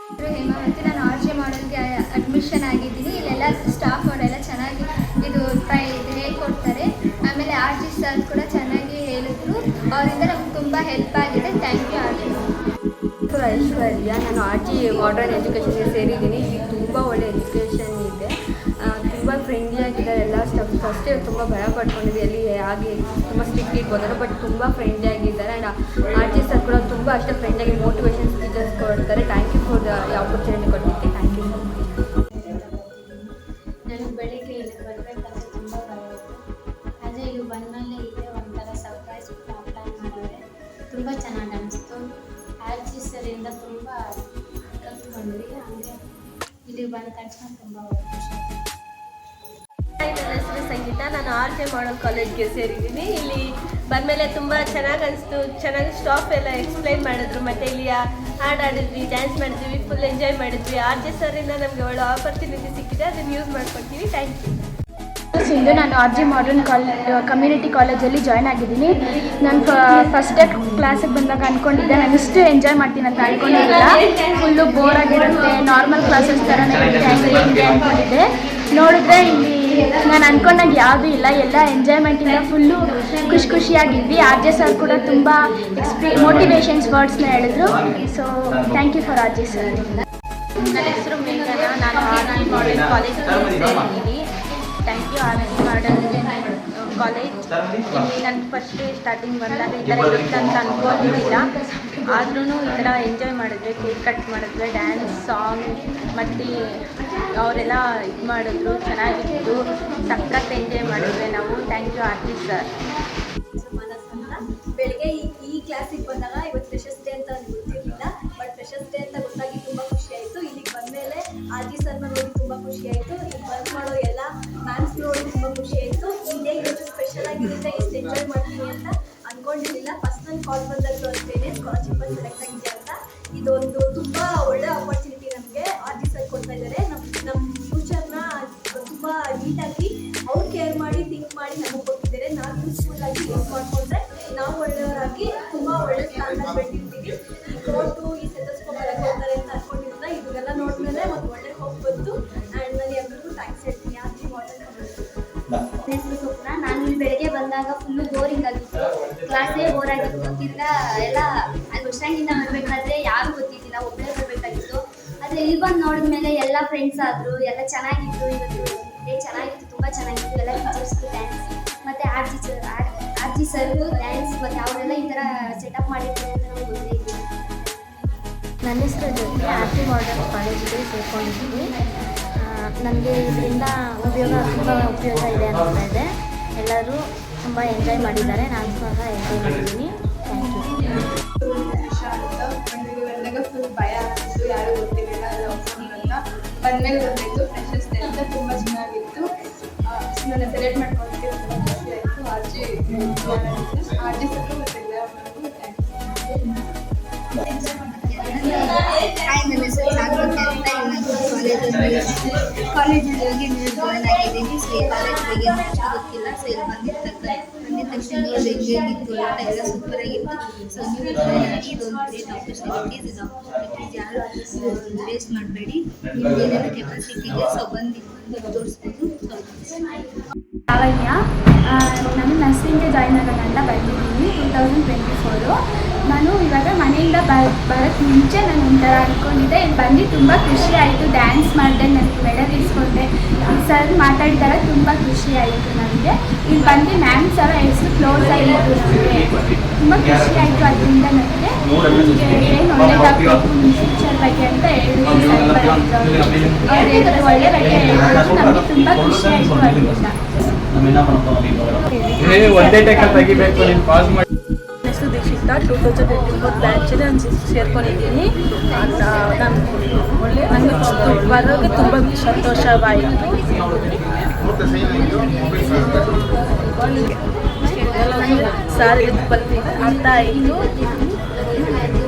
ಹೇಮಾವತಿ, ನಾನು RJ ಮಾಡಲ್ಗೆ admission ಆಗಿದ್ದೀನಿ. ಇಲ್ಲೆಲ್ಲ ಸ್ಟಾಫ್ ಅವರೆಲ್ಲ ಚೆನ್ನಾಗಿ ಇದು ಹೇಳ್ಕೊಡ್ತಾರೆ. ಆಮೇಲೆ RJ ಸರ್ ಕೂಡ ಚೆನ್ನಾಗಿ ಹೇಳಿದ್ರು. ಅವರಿಂದ ನಮ್ಗೆ ತುಂಬ ಹೆಲ್ಪ್ ಆಗಿದೆ. Thank you RJ. ಐಶ್ವರ್ಯ, ನಾನು RJ ಮಾಡರ್ನ್ ಎಜುಕೇಷನ್ಗೆ ಸೇರಿದ್ದೀನಿ. ಇಲ್ಲಿ ತುಂಬ ಒಳ್ಳೆ ಎಜುಕೇಷನ್ ಇದೆ, ತುಂಬ ಫ್ರೆಂಡ್ಲಿ ಆಗಿದ್ದಾರೆ ಎಲ್ಲ ಸ್ಟಾಫ್. ಫಸ್ಟೇ ತುಂಬ ಭಯ ಪಡ್ಕೊಂಡಿದ್ದೆ ಅಲ್ಲಿ ಹಾಗೆ ತುಂಬ ಸ್ಟ್ರಿಕ್ಟ್ ಇರ್ಬೋದಾರೆ, ಬಟ್ ತುಂಬ ಫ್ರೆಂಡ್ಲಿ ಆಗಿದ್ದಾರೆ. ಆ್ಯಂಡ್ RJ ಸರ್ ಕೂಡ ತುಂಬ ಅಷ್ಟೇ ಫ್ರೆಂಡ್ಲಿಯಾಗಿ ಮೋಟಿವೇಶನ್ ಸ್ಪೀಚಸ್ ಕೊಡ್ತಾರೆ. Thank you for the opportunity ಕೊಟ್ಟಿದ್ದಕ್ಕೆ. Thank you so much. ನನಗೆ ಬೆಳಿಗ್ಗೆ ಇಲ್ಲಿ ಬರಬೇಕಂತ ತುಂಬ ಭಯ ಇತ್ತು. ಆದರೆ ಇಲ್ಲಿ ಬಂದಮೇಲೆ ಇಲ್ಲೇ ಒಂಥರ ಸರ್ಪ್ರೈಸ್ ಪ್ಲ್ಯಾನ್ ಮಾಡಿದ್ರೆ ತುಂಬ ಚೆನ್ನಾಗಿ ಅನಿಸ್ತು. RJ ಸರಿಂದ ತುಂಬ ಕಲ್ತ್ಕೊಂಡ್ವಿ. ಅಂದರೆ ಇಲ್ಲಿ ಬಂದ ತಕ್ಷಣ ತುಂಬ ಖುಷಿ. ನನ್ನ ಹೆಸರು ಸಂಗೀತ, ನಾನು RJ ಮಾಡಲ್ ಕಾಲೇಜ್ಗೆ ಸೇರಿದ್ದೀನಿ. ಇಲ್ಲಿ ಬಂದಮೇಲೆ ತುಂಬ ಚೆನ್ನಾಗಿ ಅನಿಸ್ತು. ಚೆನ್ನಾಗಿ ಸ್ಟಾಫ್ ಎಲ್ಲ ಎಕ್ಸ್ಪ್ಲೈನ್ ಮಾಡಿದ್ರು, ಮತ್ತು ಇಲ್ಲಿ ಹಾಡು ಆಡಿದ್ವಿ, ಡ್ಯಾನ್ಸ್ ಮಾಡಿದ್ವಿ, ಫುಲ್ ಎಂಜಾಯ್ ಮಾಡಿದ್ವಿ. RJ ಸರಿಂದ ನಮಗೆ ಒಳ್ಳೆ ಆಪರ್ಚುನಿಟಿ ಸಿಕ್ಕಿದೆ, ಅದನ್ನು ಯೂಸ್ ಮಾಡ್ಕೊಳ್ತೀವಿ. Thank you. ಸಿಂಧು, ನಾನು RJ ಮಾಡರ್ನ್ ಕಮ್ಯುನಿಟಿ ಕಾಲೇಜಲ್ಲಿ ಜಾಯ್ನ್ ಆಗಿದ್ದೀನಿ. ನಾನು ಫಸ್ಟ್ ಡೇ ಕ್ಲಾಸಿಗೆ ಬಂದಾಗ ಅಂದ್ಕೊಂಡಿದ್ದೆ ನಾನು ಇಷ್ಟು ಎಂಜಾಯ್ ಮಾಡ್ತೀನಿ ಅಂತ ಅಂದ್ಕೊಂಡಿದ್ದಿಲ್ಲ. ಫುಲ್ಲು ಬೋರ್ ಆಗಿರುತ್ತೆ, ನಾರ್ಮಲ್ ಕ್ಲಾಸಸ್ ಥರನೇ ಇರುತ್ತೆ, ಹಂಗೆ ಅಂದ್ಕೊಂಡಿದ್ದೆ. ನೋಡಿದ್ರೆ ಇಲ್ಲಿ ನಾನು ಅಂದ್ಕೊಂಡಂಗೆ ಯಾವುದೂ ಇಲ್ಲ, ಎಲ್ಲ ಎಂಜಾಯ್ಮೆಂಟಿಂದ ಫುಲ್ಲು ಖುಷಿಯಾಗಿದ್ವಿ. RJ ಸರ್ ಕೂಡ ತುಂಬ ಮೋಟಿವೇಶನ್ಸ್ ವರ್ಡ್ಸ್ನ ಹೇಳಿದ್ರು. So thank you for RJ sir. ನನ್ನ ಹೆಸರು ಮೇಘನ, ನಾನು RJ ಮಾಡರ್ನ್ ಕಾಲೇಜ್ಗೆ ಸೇರಿದ್ದೀನಿ. Thank you RJ modern college. ಇಲ್ಲಿ ನಾನು ಫಸ್ಟ್ ಸ್ಟಾರ್ಟಿಂಗ್ ಬಂದಾಗ ಈ ಥರ ಇರುತ್ತೆ ಅಂತ ಅಂದ್ಕೊಂಡಿದ್ದಿಲ್ಲ. ಆದ್ರೂ ಈ ಥರ ಎಂಜಾಯ್ ಮಾಡಿದ್ವಿ, ಕೇಕ್ ಕಟ್ ಮಾಡಿದ್ವಿ, ಡ್ಯಾನ್ಸ್, ಸಾಂಗ್ ಮತ್ತು ಅವರೆಲ್ಲ ಇದು ಮಾಡಿದ್ರು, ಚೆನ್ನಾಗಿತ್ತು. ಸಖತ್ ಎಂಜಾಯ್ ಮಾಡಿದ್ವಿ ನಾವು. Thank you RJ sir. ಬೆಳಗ್ಗೆ ಈ ಕ್ಲಾಸಿಗೆ ಬಂದಾಗ ಇವತ್ತು ಫ್ರೆಶರ್ಸ್ ಡೇ ಅಂತ ಗೊತ್ತಿರಲಿಲ್ಲ, ಬಟ್ ಫ್ರೆಶರ್ಸ್ ಡೇ ಅಂತ ಗೊತ್ತಾಗಿ ತುಂಬ ಖುಷಿ ಆಯಿತು. ಇಲ್ಲಿಗೆ ಬಂದಮೇಲೆ RJ ಸರ್ನ ನೋಡಿ ತುಂಬ ಖುಷಿ ಆಯಿತು. ಇಲ್ಲಿ ವರ್ಕ್ ಮಾಡೋ ಎಲ್ಲ ಮ್ಯಾಮ್ಸ್ ನೋಡಿ ತುಂಬ ಖುಷಿ ಆಯಿತು. ಈ ಡೇ ಇವತ್ತು ಸ್ಪೆಷಲ್ ಆಗಿರುತ್ತೆ, ಎಷ್ಟು ಎಂಜಾಯ್ ಮಾಡ್ತೀನಿ ಅಂತ ಅಂದ್ಕೊಂಡಿರಲಿಲ್ಲ. ಫಸ್ಟ್ ನನ್ನ ಕಾಲ್ ಬಂದದ್ದು ಅಷ್ಟೇ, ಸ್ಕಾಲರ್ಶಿಪ್ಪಲ್ಲಿ ಸೆಲೆಕ್ಟ್ ಆಗಿದೆ ಅಂತ. ಇದೊಂದು ತುಂಬ ಒಳ್ಳೆ ಆಪರ್ಚುನಿಟಿ ನಮಗೆ RJ ಸರ್ ಕೊಡ್ತಾ ಇದ್ದಾರೆ. ನಮ್ಮ ಫ್ಯೂಚರ್ನ ತುಂಬ ನೀಟಾಗಿ ಅವ್ರು ಕೇರ್ ಮಾಡಿ ಥಿಂಕ್ ಮಾಡಿ ನಮಗೆ ಕೊಟ್ಟಿದ್ದಾರೆ. ನಾವು ಯೂಸ್ಫುಲ್ಲಾಗಿ ಯೂಸ್ ಮಾಡಿಕೊಂಡ್ರೆ ನಾವು ಒಳ್ಳೆಯವರಾಗಿ ತುಂಬ ಒಳ್ಳೆ ಸ್ಥಾನದಲ್ಲಿ ಬೆಳೆದಿರ್ತೀವಿ. ಈ ಕೋರ್ಟು ಈ ಸೆಟಸ್ಕೋಪ್ ಎಲ್ಲ ಕೊಡ್ತಾರೆ ಅಂತ ಅಂದ್ಕೊಂಡಿದ್ದ ಇದನ್ನೆಲ್ಲ ನೋಡಿದ್ಮೇಲೆ ಒಂದು ಒಳ್ಳೆ ಹೋಪ್ ಬಂತು. ಆ್ಯಂಡ್ ನಾನು ಎಲ್ಲರಿಗೂ ಥ್ಯಾಂಕ್ಸ್ ಹೇಳ್ತೀನಿ RJ ಮಾಡರ್ನ್. ನನ್ನ ಹೆಸರು ಸ್ವಪ್ನ. ನಾನು ಇಲ್ಲಿ ಬೆಳಗ್ಗೆ ಬಂದಾಗ ಫುಲ್ಲು ಬೋರಿಂಗ್ ಆಗಿತ್ತು, ಕ್ಲಾಸೇ ಬೋರ್ ಆಗಿತ್ತು. ತಿರ್ಗಾ ಎಲ್ಲ ಅಲ್ಲಿ ಬಸ್ ಸ್ಟ್ಯಾಂಡಿಂದ ಬರಬೇಕಾದ್ರೆ ಯಾರೂ ಗೊತ್ತಿದ್ದಿಲ್ಲ, ಒಬ್ಬರೇ ಬರಬೇಕಾಗಿತ್ತು. ಆದರೆ ಇಲ್ಲಿ ಬಂದು ನೋಡಿದ್ಮೇಲೆ ಎಲ್ಲ ಫ್ರೆಂಡ್ಸ್ ಆದರು, ಎಲ್ಲ ಚೆನ್ನಾಗಿತ್ತು. ಇವತ್ತು ಡೇ ಚೆನ್ನಾಗಿತ್ತು, ತುಂಬ ಚೆನ್ನಾಗಿತ್ತು. ಎಲ್ಲ ಟೀಚರ್ಸ್ಗೂ ಥ್ಯಾಂಕ್ಸ್, ಮತ್ತು RJ ಸರ್ಗೂ ಥ್ಯಾಂಕ್ಸ್. ಮತ್ತು ಅವರೆಲ್ಲ ಈ ಥರ ಸೆಟಪ್ ಮಾಡಿರ್ತಾರೆ ಅಂತ ನಮ್ಗೆ ಗೊತ್ತೇ ಇದ್ದಿಲ್ಲ. ನನ್ನ ಹೆಸರು ಜ್ಯೋತಿ, RJ ಮಾಡರ್ನ್ ಕಾಲೇಜಿಗೆ ಸೇರ್ಕೊಂಡಿದ್ದೀನಿ. ನನಗೆ ಇದರಿಂದ ತುಂಬ ಉಪಯೋಗ ಇದೆ ಅನಿಸ್ತಾ ಇದೆ. ಎಲ್ಲರೂ ತುಂಬ ಎಂಜಾಯ್ ಮಾಡಿದ್ದಾರೆ, ನಾನು ಸಹ ಎಂಜಾಯ್ ಮಾಡಿದ್ದೀನಿ. Thank you. ಬಂದಾಗ ಫುಲ್ ಭಯ ಆಗ್ತಿತ್ತು, ಯಾರು ಗೊತ್ತಿರಲಿಲ್ಲ ಎಲ್ಲ ಹೋಗ್ಕೊಂಡು ಅಂತ. ಬಂದಮೇಲೆ ಗೊತ್ತಾಯಿತು ಫ್ರೆಶರ್ಸ್ ಡೇ ಅಂತ, ತುಂಬ ಚೆನ್ನಾಗಿತ್ತು. ನನ್ನ ಸೆಲೆಕ್ಟ್ ಮಾಡ್ಕೊಳ್ತೀವಿ, ತುಂಬ ಖುಷಿ ಆಯಿತು. RJ ಸರ್ಗೂ ಮತ್ತು ಎಲ್ಲರಿಗೂ ಥ್ಯಾಂಕ್ಸ್. ನನ್ನ ಹೆಸರು ಜಾಗೃತಿ ಅಂತ. ಕಾಲೇಜಲ್ಲಿ ಹೋಗಿ ನೀವು ಜಾಯ್ನ್ ಆಗಿದ್ದೀನಿ. ಸೊ ಈ ಕಾಲೇಜ್ ಬಗ್ಗೆ ಅಷ್ಟು ಗೊತ್ತಿಲ್ಲ. ಸೊ ಇಲ್ಲಿ ಬಂದಿದ ತಕ್ಷಣ ಹೆಂಗಿತ್ತು ಊಟ ಎಲ್ಲ ಸೂಪರಾಗಿತ್ತು. ಸೊ ನೀವು ಜಾಯ್ನ್ ಆಗಿ ಇದೊಂದು ಗ್ರೇಟ್ ಆಪರ್ಚುನಿಟೀಸ್. ಇದು ಆಪರ್ಚುನಿಟೀಸ್ ಯಾರು ವೇಸ್ಟ್ ಮಾಡಬೇಡಿ. ನಿಮ್ಗೆ ಏನೇನು ಕೆಪಾಸಿಟಿ ಇದೆ ಸೊ ಬಂದು ತೋರಿಸ್ಬೋದು. ಲಾವಣ್ಯ, ನಾನು ನರ್ಸಿಂಗ್ಗೆ ಜಾಯ್ನ್ ಆಗೋಣ ಅಂತ ಬಂದಿದ್ದೀನಿ 2024. ನಾನು ಇವಾಗ ಮನೆಯಿಂದ ಬರೋಕ್ಕೆ ಮುಂಚೆ ನಾನು ಒಂಥರ ಅಂದ್ಕೊಂಡಿದ್ದೆ. ಇಲ್ಲಿ ಬಂದು ತುಂಬ ಖುಷಿ ಆಯಿತು. ಡ್ಯಾನ್ಸ್ ಮಾಡಿದೆ, ನನಗೆ ಮೆಡಲ್ ಇಸ್ಕೊಂಡೆ. ಸರ್ ಮಾತಾಡಿದಾಗ ತುಂಬ ಖುಷಿ ಆಯಿತು ನನಗೆ. ಇಲ್ಲಿ ಬಂದು ಮ್ಯಾಮ್ಸ್ ಎಲ್ಲ ಎಷ್ಟು ಕ್ಲೋಸ್ ಆಗಿತ್ತು, ನನಗೆ ತುಂಬ ಖುಷಿ ಆಯಿತು. ಅದರಿಂದ ನನಗೆ ಏನು ಒಳ್ಳೇದಾಗಬೇಕು ನಿಮ್ಮ ಫ್ಯೂಚರ್ ಬಗ್ಗೆ ಅಂತ ಹೇಳಿದ್ರು. ಅವ್ರು ಒಳ್ಳೆ ಬಗ್ಗೆ ಹೇಳಿದ್ರು, ನಮಗೆ ತುಂಬ ಖುಷಿ ಆಯಿತು. ಅದರಿಂದ ಹೆಸರು ದೀಕ್ಷಿತ, 2024 ಬ್ಯಾಚಲ್ಲಿ ನಾನು ಸೇರ್ಕೊಂಡಿದ್ದೀನಿ. ನಾನು ನನಗೆ ಬರೋಕ್ಕೆ ತುಂಬ ಸಂತೋಷವಾಯಿತು. ಸಾರ್ ಬರ್ತೀನಿ ಅರ್ಥ ಆಯಿತು.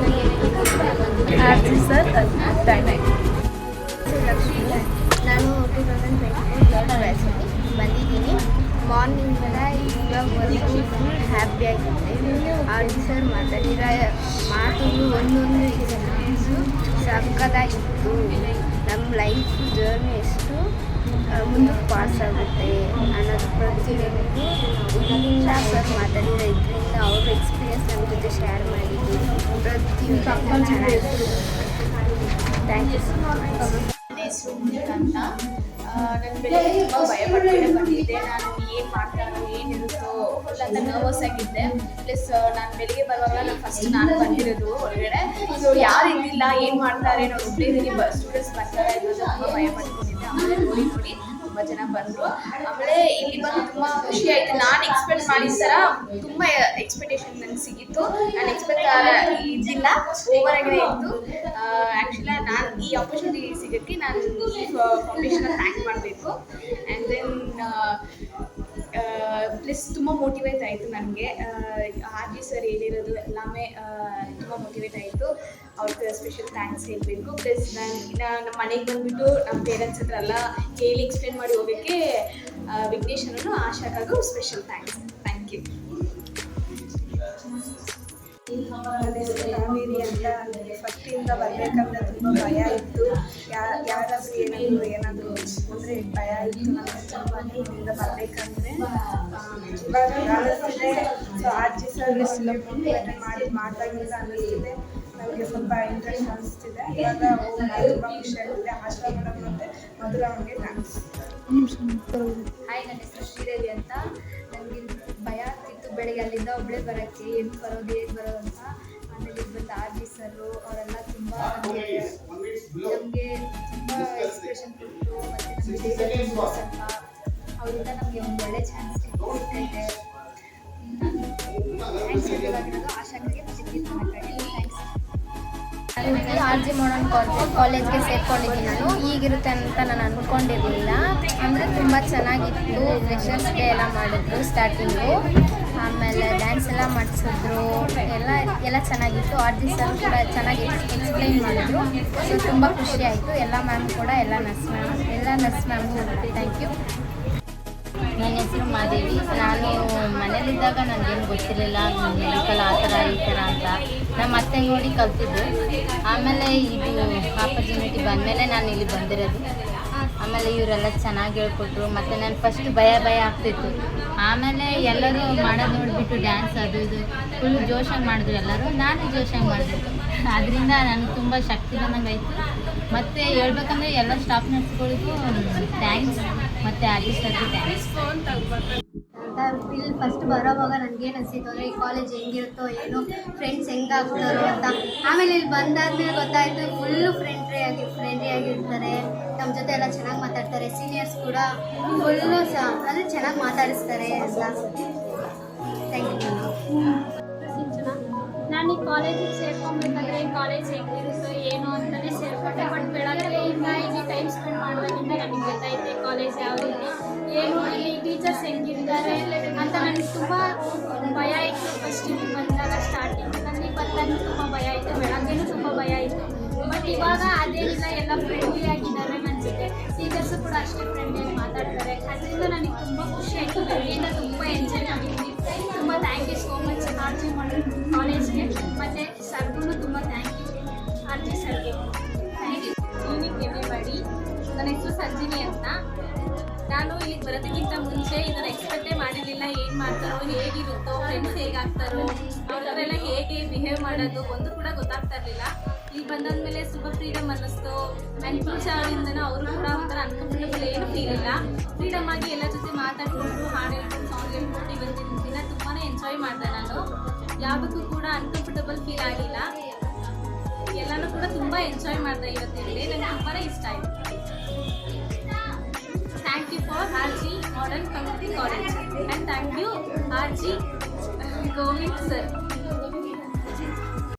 RJ sir thank. ನಾನು 2024 ಬ್ಯಾಚಲ್ಲಿ ಬಂದಿದ್ದೀನಿ. ಮಾರ್ನಿಂಗೆಲ್ಲ ಇವಾಗವರೆಗೂ ಫುಲ್ ಹ್ಯಾಪಿಯಾಗಿದ್ದೆ. RJ ಸರ್ ಮಾತಾಡಿರೋ ಮಾತುಗಳು ಒಂದೊಂದು ಎಕ್ಸ್ಪೀರಿಯನ್ಸು ಸಕ್ಕತ್ತಾಗಿ ಎಷ್ಟು ನಮ್ಮ ಲೈಫ್ ಜರ್ನಿ ಎಷ್ಟು ಮುಂದಕ್ಕೆ ಪಾಸ್ ಆಗುತ್ತೆ ಅನ್ನೋದು ಪ್ರತಿಯೊಂದು ಇಲ್ಲ ಸರ್ ಮಾತಾಡಿರೋ ಇದರಿಂದ ಅವ್ರ ಎಕ್ಸ್ಪೀರಿಯನ್ಸ್ ನಮ್ಮ ಜೊತೆ ಶೇರ್ ಮಾಡಿದ್ದು ಪ್ರತಿಯೊಂದು ಚೆನ್ನಾಗಿತ್ತು. Thank you so much. ನನ್ನ ಹೆಸರು ಮುನಿಕಾ ಅಂತ. ನಾನು ಬೆಳಿಗ್ಗೆ ತುಂಬ ಭಯಪಡ್ಕೊಂಡೆ ಬಂದಿದ್ದೆ. ನಾನು ಏನು ಮಾಡ್ತಾರೋ ಏನಿರುತ್ತೋ ಫುಲ್ ಅಂತ ನರ್ವಸ್ ಆಗಿದ್ದೆ. ಪ್ಲಸ್ ನಾನು ಬೆಳಿಗ್ಗೆ ಬರುವಾಗ ನಾನು ಬಂದಿರೋದು ಹೊರಗಡೆ. ಸೊ ಯಾರು ಇದ್ದಿಲ್ಲ, ಏನು ಮಾಡ್ತಾರೆ ನಾವು ಒಬ್ಬರಿಗೆ ಸ್ಟೂಡೆಂಟ್ಸ್ ಬರ್ತಾರೆ ಅನ್ನೋದು ತುಂಬ ಭಯ ಪಡ್ಕೊಂಡಿದ್ದೆ. ಆಮೇಲೆ ನೋಡಿ ತುಂಬ ಜನ ಬಂದರು. ಆಮೇಲೆ ಇಲ್ಲಿ ಬಂದು ತುಂಬ ಖುಷಿ ಆಯಿತು. ನಾನು ಎಕ್ಸ್ಪೆಕ್ಟ್ ಮಾಡಿದ ಥರ ತುಂಬ ಎಕ್ಸ್ಪೆಕ್ಟೇಷನ್ ನನಗೆ ಸಿಗಿತ್ತು. ನಾನು ಎಕ್ಸ್ಪೆಕ್ಟ್ ಇದ್ದಿಲ್ಲ, ಓವರಾಗೇ ಇತ್ತು. ಆ್ಯಕ್ಚುಲಿ ನಾನು ಈ ಆಪರ್ಚುನಿಟಿ ಸಿಗೋಕ್ಕೆ ನಾನು ಈ ಫೌಂಡೇಶನ್ನ ಥ್ಯಾಂಕ್ ಮಾಡಬೇಕು. ಆ್ಯಂಡ್ ದೆನ್ ಪ್ಲಸ್ ತುಂಬ ಮೋಟಿವೇಟ್ ಆಯಿತು ನನಗೆ. ಆರ್ ಜಿ ಸರ್ ಹೇಳಿರೋದು ಎಲ್ಲಾமே ತುಂಬ ಮೋಟಿವೇಟ್ ಆಯಿತು. ಅವ್ರಿಗೆ ಸ್ಪೆಷಲ್ ಥ್ಯಾಂಕ್ಸ್ ಹೇಳಬೇಕು. ಪ್ಲಸ್ ನಮ್ಮ ಮನೆಗೆ ಬಂದುಬಿಟ್ಟು ನಮ್ಮ ಪೇರೆಂಟ್ಸ್ ಹತ್ರ ಎಲ್ಲ ಹೇಳಿ ಎಕ್ಸ್ಪ್ಲೇನ್ ಮಾಡಿ ಹೋಗೋಕ್ಕೆ ವಿಘ್ನೇಶ್ವರನು ಆಶಾಕಾಗೂ special thanks. Thank you. Kaveri ಅಂತ. ನನಗೆ ಫಸ್ಟಿಂದ ಬರಬೇಕಂದ್ರೆ ತುಂಬ ಭಯ ಇತ್ತು. ಯಾರಾದರೂ ಏನಾದರೂ ಅಂದರೆ ಭಯ ಇತ್ತು ನನಗೆ ತುಂಬ. ಇಲ್ಲಿಂದ ಬರಬೇಕಂದ್ರೆ ಇವಾಗ ಅನ್ನಿಸ್ತಿದೆ. ಸೊ ಆರ್ ಜಿ ಸರ್ ಮಾಡಿದಾಗಿಂದ ಅನ್ನಿಸ್ತಿದೆ. ನನಗೆ ಸ್ವಲ್ಪ ಇಂಟ್ರೆಸ್ಟ್ ಅನ್ನಿಸ್ತಿದೆ. ಇವಾಗ ತುಂಬ ಖುಷಿ ಆಗುತ್ತೆ. ಆಶಾ ಮೇಡಮ್ ಮತ್ತು ಮಧುರಾ ಅವ್ರಿಗೆ ಥ್ಯಾಂಕ್ಸ್. ಹಾಯ್, ನನ್ನ ಹೆಸರು ಶ್ರೀದೇವಿ ಅಂತ. ನನಗೆ ಭಯ ಆಗ್ತಿತ್ತು ಬೆಳಗ್ಗೆ ಅಲ್ಲಿಂದ ಒಬ್ಬಳೇ ಬರೋಕ್ಕೆ, ಏನು ಬರೋದು ಹೇಗೆ ಬರೋದು ಅಂತ. ಆಮೇಲೆ ಇಲ್ಲಿ ಬಂದು ಆರ್ ಜಿ ಸರು ಅವರೆಲ್ಲ ತುಂಬ ನಮಗೆ ತುಂಬ ಎಕ್ಸ್ಪ್ರೆಷನ್ ಕೊಟ್ಟು ಮತ್ತು ನಮಗೆ ಸ್ವಲ್ಪ ಅವರಿಂದ ನಮಗೆ ಒಂದು ಒಳ್ಳೆ ಚಾನ್ಸ್ ಸಿಗ್ತೈತೆ. ಥ್ಯಾಂಕ್ಸ್ ಹೇಳಬೇಕಾಗಿರೋದು ಆಶಾಕ್ಕೆ ಥ್ಯಾಂಕ್ಸ್. ಆರ್ ಜಿ ಮಾಡರ್ನ್ ಕಾಲೇಜ್ಗೆ ಸೇರ್ಕೊಂಡಿದ್ದೀನಿ ನಾನು. ಈಗಿರುತ್ತೆ ಅಂತ ನಾನು ಅಂದ್ಕೊಂಡಿರಲಿಲ್ಲ. ಅಂದರೆ ತುಂಬ ಚೆನ್ನಾಗಿತ್ತು. ಫ್ರೆಷರ್ಸ್ಗೆ ಎಲ್ಲ ಮಾಡಿದ್ರು ಸ್ಟಾರ್ಟಿಂಗು. ಆಮೇಲೆ ಡ್ಯಾನ್ಸ್ ಎಲ್ಲ ಮಾಡಿಸಿದ್ರು. ಎಲ್ಲ ಚೆನ್ನಾಗಿತ್ತು. ಆರ್ ಜಿ ಸರ್ ಕೂಡ ಚೆನ್ನಾಗಿ ಎಕ್ಸ್ಪ್ಲೈನ್ ಮಾಡಿದ್ರು. ಸೊ ತುಂಬ ಖುಷಿ ಆಯಿತು. ಎಲ್ಲ ಮ್ಯಾಮ್ ಕೂಡ ಎಲ್ಲ ನರ್ಸ್ ಮ್ಯಾಮ್ಗೂ ಥ್ಯಾಂಕ್ ಯು. ನನ್ನ ಹೆಸರು ಮಾದೇವಿ. ನಾನು ಮನೇಲಿದ್ದಾಗ ನನಗೇನು ಗೊತ್ತಿರಲಿಲ್ಲ ಮೆಡಿಕಲ್ ಆ ಥರ ಈ ಥರ ಅಂತ. ನಮ್ಮ ಅತ್ತೆ ನೋಡಿ ಕಲ್ತಿದ್ದು. ಆಮೇಲೆ ಇದು ಆಪರ್ಚುನಿಟಿ ಬಂದಮೇಲೆ ನಾನು ಇಲ್ಲಿ ಬಂದಿರೋದು. ಆಮೇಲೆ ಇವರೆಲ್ಲ ಚೆನ್ನಾಗಿ ಹೇಳ್ಕೊಟ್ರು. ಮತ್ತು ನಾನು ಫಸ್ಟ್ ಭಯ ಆಗ್ತಿತ್ತು. ಆಮೇಲೆ ಎಲ್ಲರೂ ಮಾಡೋದು ನೋಡಿಬಿಟ್ಟು ಡ್ಯಾನ್ಸ್ ಅದು ಇದು ಫುಲ್ ಜೋಶಾಗಿ ಮಾಡಿದ್ರು ಎಲ್ಲರೂ. ನಾನು ಜೋಶಾಗಿ ಮಾಡಿದೆ. ಅದರಿಂದ ನನಗೆ ತುಂಬ ಶಕ್ತಿ ಬಂದಂಗೆ ಆಯಿತು. ಮತ್ತು ಹೇಳ್ಬೇಕಂದ್ರೆ ಎಲ್ಲ ಸ್ಟಾಫ್ ನರ್ಸ್ಗಳಿಗೂ ಥ್ಯಾಂಕ್ಸ್ ಮತ್ತು ಆರ್ ಸರ್ಗೂ ಥ್ಯಾಂಕ್ಸ್. ಇಲ್ಲಿ ಫಸ್ಟ್ ಬರೋವಾಗ ನನಗೇನು ಅನಿಸಿತ್ತು ಅಂದರೆ ಈ ಕಾಲೇಜ್ ಹೆಂಗಿರುತ್ತೋ ಏನೋ, ಫ್ರೆಂಡ್ಸ್ ಹೆಂಗಾಗ್ತಾರೋ ಅಂತ. ಆಮೇಲೆ ಇಲ್ಲಿ ಬಂದಾದ್ಮೇಲೆ ಗೊತ್ತಾಯಿತು ಫುಲ್ಲು ಫ್ರೆಂಡ್ಲಿ ಆಗಿರ್ತಾರೆ. ನಮ್ಮ ಜೊತೆ ಎಲ್ಲ ಚೆನ್ನಾಗಿ ಮಾತಾಡ್ತಾರೆ. ಸೀನಿಯರ್ಸ್ ಕೂಡ ಫುಲ್ಲು ಅಂದರೆ ಚೆನ್ನಾಗಿ ಮಾತಾಡಿಸ್ತಾರೆ ಅಂತ. Thank you. ನಾನು ಈ ಕಾಲೇಜಿಗೆ ಸೇರ್ಕೊಬೇಕಾದ್ರೆ ಈ ಕಾಲೇಜ್ ಹೆಂಗಿರುತ್ತೋ ಏನೋ ಅಂತಲೇ ಸೇರ್ಕೊಂಡೆ. ಬಟ್ ಬೆಳಗ್ಗೆಯಿಂದ ಇಲ್ಲಿ ಟೈಮ್ ಸ್ಪೆಂಡ್ ಮಾಡೋದ್ರಿಂದ ನನಗೆ ಗೊತ್ತಾಯಿತು ಈ ಕಾಲೇಜ್ ಯಾವ ರೀತಿ ಏನು, ಇಲ್ಲಿ ಟೀಚರ್ಸ್ ಹೆಂಗಿರ್ತಾರೆ ಅಂತ. ನನಗೆ ತುಂಬ ಭಯ ಇತ್ತು ಫಸ್ಟ್ ಇಲ್ಲಿ ಬಂದಾಗ. ಸ್ಟಾರ್ಟಿಂಗ್ನಲ್ಲಿ ಬಂದಾಗ ತುಂಬ ಭಯ ಇತ್ತು. ಬೆಳಗ್ಗೆನೂ ತುಂಬ ಭಯ ಇತ್ತು. ಬಟ್ ಇವಾಗ ಅದೇನಿಲ್ಲ, ಎಲ್ಲ ಫ್ರೆಂಡ್ಲಿ ಆಗಿದ್ದಾರೆ. ನನ್ನ ಜೊತೆ ಟೀಚರ್ಸು ಕೂಡ ಅಷ್ಟೇ ಫ್ರೆಂಡ್ಲಿಯಾಗಿ ಮಾತಾಡ್ತಾರೆ. ಅದರಿಂದ ನನಗೆ ತುಂಬ ಖುಷಿ ಆಯಿತು. ಬೆಳಗ್ಗೆಯಿಂದ ತುಂಬ ಎಂಜಾಯ್ ಮಾಡಿದ್ದೀನಿ. ತುಂಬ thank you so much R G modern ಕಾಲೇಜ್ಗೆ ಮತ್ತು ಸರ್ಗೂ ತುಂಬ ಥ್ಯಾಂಕ್ ಯು. ಆರ್ ಜಿ ಸರ್ಗೆ ಥ್ಯಾಂಕ್ ಯು. Unique everybody. ನನ್ನ ಹೆಸರು ಸಂಜಿನಿ ಅಂತ. ನಾನು ಇಲ್ಲಿಗೆ ಬರೋದಕ್ಕಿಂತ ಮುಂಚೆ ಇದನ್ನು ಎಕ್ಸ್ಪೆಕ್ಟೇ ಮಾಡಿರಲಿಲ್ಲ. ಏನು ಮಾಡ್ತಾರೋ, ಹೇಗಿರುತ್ತೋ, ಫ್ರೆಂಡ್ಸ್ ಹೇಗಾಗ್ತಾರೋ, ಅವರೆಲ್ಲ ಹೇಗೆ ಬಿಹೇವ್ ಮಾಡೋದು ಒಂದು ಕೂಡ ಗೊತ್ತಾಗ್ತಾ ಇರಲಿಲ್ಲ. ಇಲ್ಲಿ ಬಂದಾದ್ಮೇಲೆ ತುಂಬ ಫ್ರೀಡಮ್ ಅನ್ನಿಸ್ತು. ಆ್ಯಂಡ್ ಫ್ಯೂಚರಿಂದನೂ ಅವರು ಕೂಡ ಒಂಥರ ಅನ್ಕಂಫರ್ಟಬಲ್ ಏನು ಫೀಲ್ ಇಲ್ಲ. ಫ್ರೀಡಮ್ ಆಗಿ ಎಲ್ಲ ಜೊತೆ ಮಾತಾಡ್ಕೊಂಡು ಹಾಡು ಹೇಳ್ಕೊಂಡು ಸಾಂಗ್ ಹೇಳ್ಕೊಂಡು ಇವತ್ತಿನ ದಿನ ತುಂಬಾ ಎಂಜಾಯ್ ಮಾಡಿದೆ. ನಾನು ಯಾವುದಕ್ಕೂ ಕೂಡ ಅನ್ಕಂಫರ್ಟಬಲ್ ಫೀಲ್ ಆಗಿಲ್ಲ. ಎಲ್ಲನೂ ಕೂಡ ತುಂಬ ಎಂಜಾಯ್ ಮಾಡಿದೆ ಇವತ್ತಿನ ಡೇ. ನನಗೆ ತುಂಬಾ ಇಷ್ಟ ಆಯಿತು. Thank you for RG Modern Community College and thank you RG Govind sir.